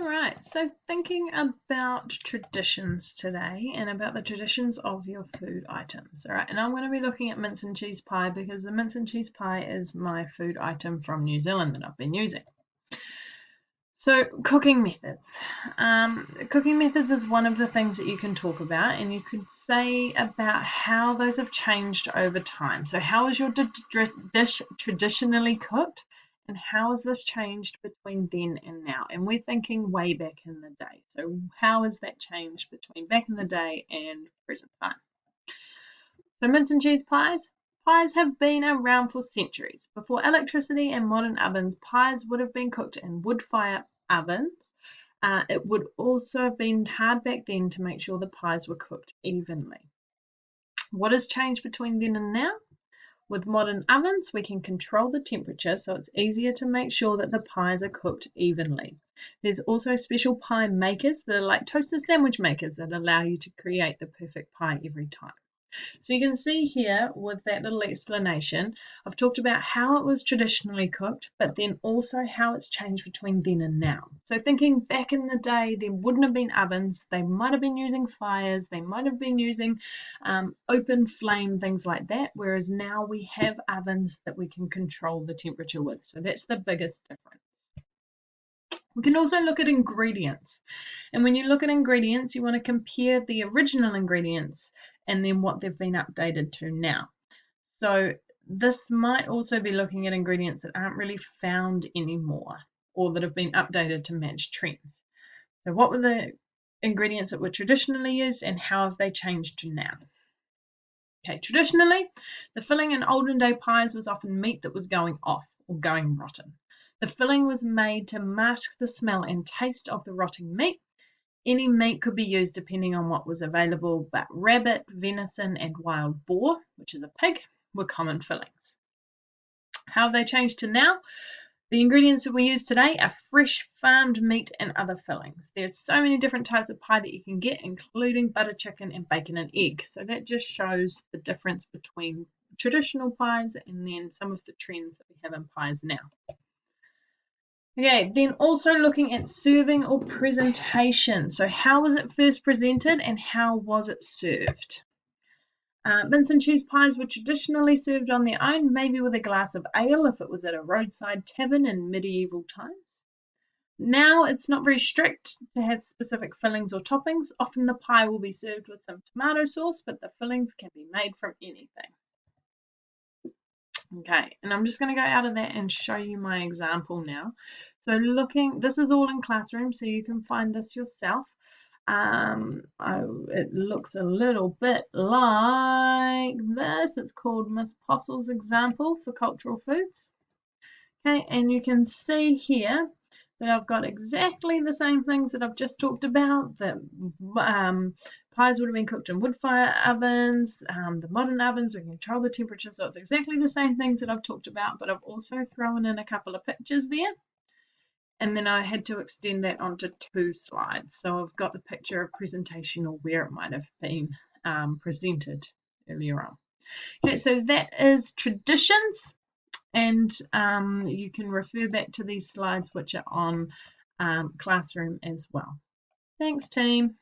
Alright, so thinking about traditions today and about the traditions of your food items. Alright, and I'm going to be looking at mince and cheese pie because the mince and cheese pie is my food item from New Zealand that I've been using. So cooking methods. Cooking methods is one of the things that you can talk about, and you could say about how those have changed over time. So how is your dish traditionally cooked, and how has this changed between then and now? And we're thinking way back in the day. So how has that changed between back in the day and present time? So mince and cheese pies. Pies have been around for centuries. Before electricity and modern ovens, pies would have been cooked in wood fire ovens. It would also have been hard back then to make sure the pies were cooked evenly. What has changed between then and now? With modern ovens, we can control the temperature, so it's easier to make sure that the pies are cooked evenly. There's also special pie makers that are like toaster sandwich makers that allow you to create the perfect pie every time. So you can see here with that little explanation, I've talked about how it was traditionally cooked, but then also how it's changed between then and now. So thinking back in the day, there wouldn't have been ovens. They might have been using fires. They might have been using open flame, things like that. Whereas now we have ovens that we can control the temperature with. So that's the biggest difference. We can also look at ingredients. And when you look at ingredients, you want to compare the original ingredients and then what they've been updated to now. So this might also be looking at ingredients that aren't really found anymore or that have been updated to match trends. So what were the ingredients that were traditionally used and how have they changed to now? Okay, traditionally, the filling in olden day pies was often meat that was going off or going rotten. The filling was made to mask the smell and taste of the rotting meat. Any meat could be used depending on what was available, but rabbit, venison, and wild boar, which is a pig, were common fillings. How have they changed to now? The ingredients that we use today are fresh farmed meat and other fillings. There's so many different types of pie that you can get, including butter chicken and bacon and egg. So that just shows the difference between traditional pies and then some of the trends that we have in pies now. Okay, then also looking at serving or presentation. So how was it first presented and how was it served? Mince and cheese pies were traditionally served on their own, maybe with a glass of ale if it was at a roadside tavern in medieval times. Now it's not very strict to have specific fillings or toppings. Often the pie will be served with some tomato sauce, but the fillings can be made from anything. Okay, and I'm just going to go out of that and show you my example now. So this is all in Classroom, so you can find this yourself. It looks a little bit like this. It's called Miss Postle's example for cultural foods. Okay, and you can see here that I've got exactly the same things that I've just talked about. The pies would have been cooked in wood fire ovens. The modern ovens, we can control the temperature, so it's exactly the same things that I've talked about, but I've also thrown in a couple of pictures there. And then I had to extend that onto 2 slides. So I've got the picture of presentation or where it might have been presented earlier on. Okay, so that is traditions. And you can refer back to these slides which are on Classroom as well. Thanks, team.